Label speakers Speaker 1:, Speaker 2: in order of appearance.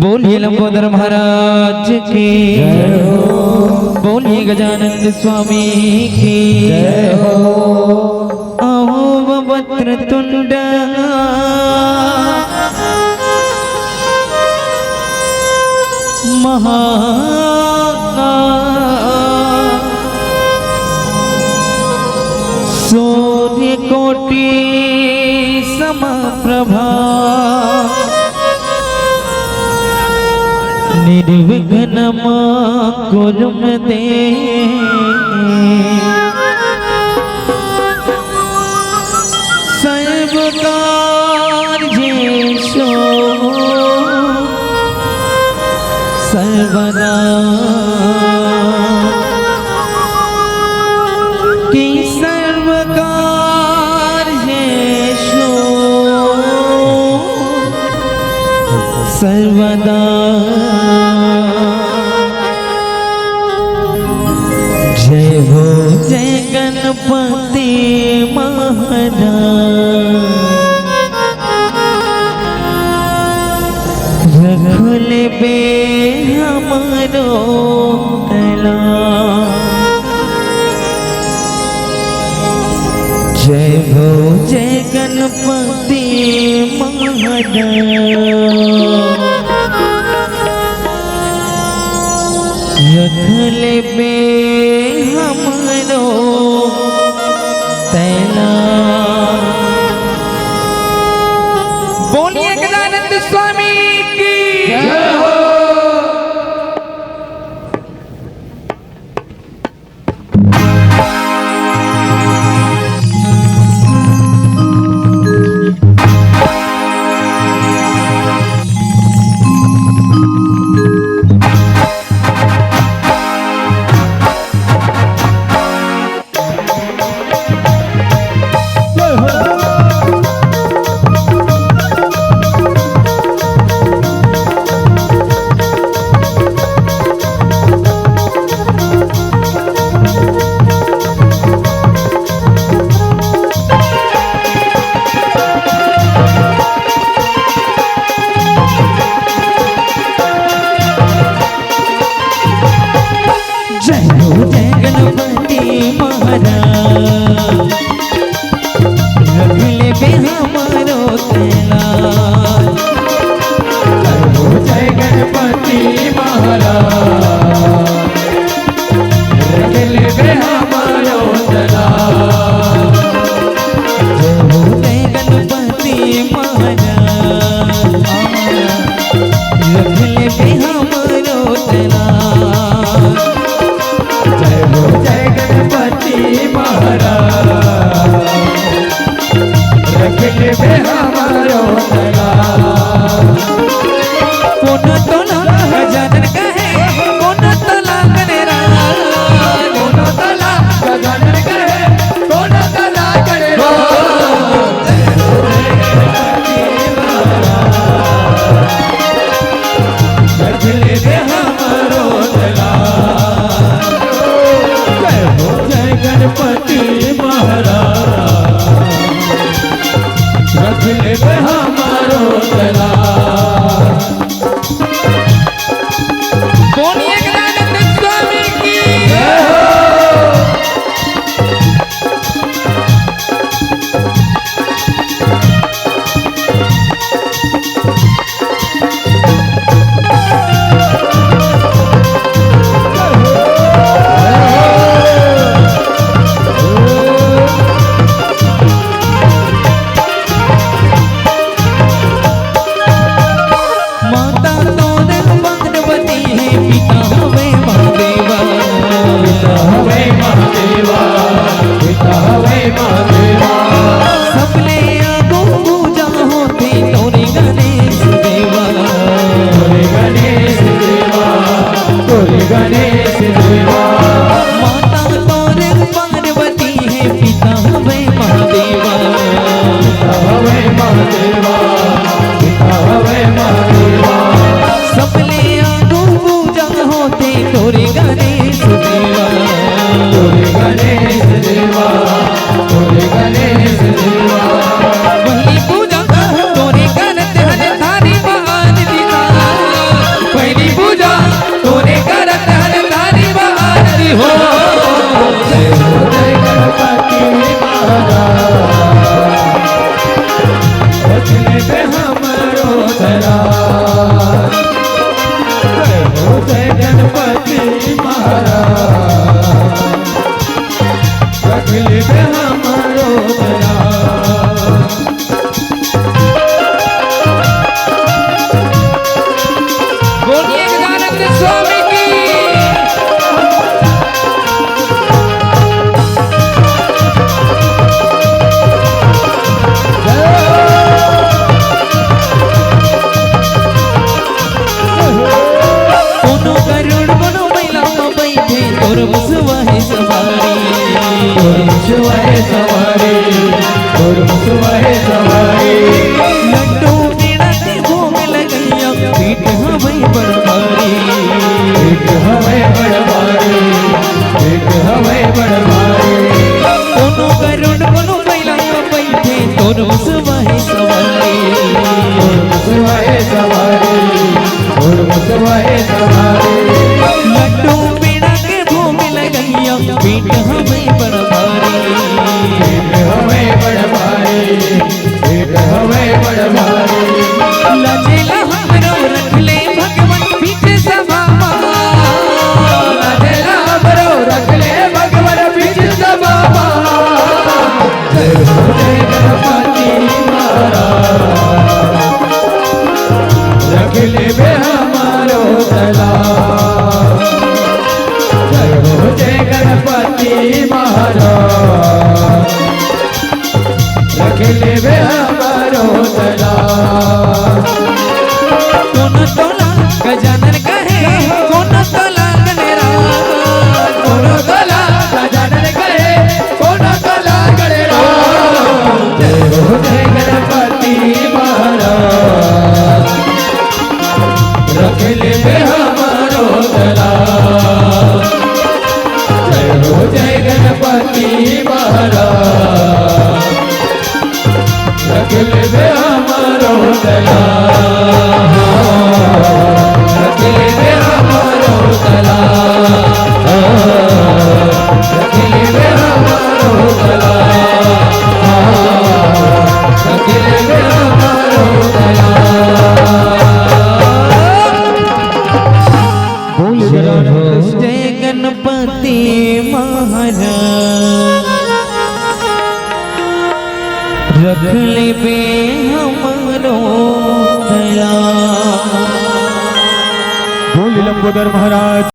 Speaker 1: बोलिए लंबोदर महाराज की जय हो। बोलिए गजानंद स्वामी की जय हो। आओ वक्त्रतुंड सूर्य कोटि समप्रभा निर्विघ्नं कुरु मे देव। सर्वकार्येषु सर्वदा कि सर्वकार्येषु सर्वदा जय हो जय गणपति महाराज। रखल बे हमारो तला जय हो जय गणपति महाराज। रखल बे हमारो तला। बोलिए गजानंद स्वामी की जय हो।
Speaker 2: जय गणपति महाराज रख ले हमारो दया।
Speaker 1: बोलिए गजानंद स्वामी की। कोनो करुण कोनो महिला बैठे तोर मुसवाहे सवारी,
Speaker 2: तोर मुसवाहे सवारी, तोर मुसवाहे सवारी।
Speaker 1: लड्डू पेड़ा के भोग लगैया पीठ हमें बड़ भारी,
Speaker 2: पीठ हमें बड़ भारी, पीठ हमें बड़ भारी।
Speaker 1: कोनो करुण कोनो महिला बैठे तोर मुसवाहे सवारी,
Speaker 2: तोर मुसवाहे सवारी, तोर मुसवाहे सवारी।
Speaker 1: लड्डू पेड़ा के भोग लगैया पीठ हमें बड़ भारी,
Speaker 2: पीठ हमें बड़ भारी, पीठ हमें बड़ भारी।
Speaker 1: लजेला हमरो रख ले भगवान पीठ सभा,
Speaker 2: लजेला हमरो रख ले भगवान पीठ सभा। जय हो जय गणपति महाराज रख ले हमारो दला। जय हो जय गणपति महाराज रख ले हमारो दला।
Speaker 1: कौन तोला गजानन कहे कौन तोला गणराज,
Speaker 2: कौन तोला गजानन कहे कौन तोला गणराज। जय हो जय गणपति महाराज रख ले हमारो दला। जय हो जय गणपति महाराज रख ले हमारो दला। रख ले हमारो दला, रख ले हमारो दला, रख ले हमारो दला।
Speaker 1: जय गणपति महाराज रख ले बे हमरो दया।
Speaker 2: बोल लंबोदर महाराज।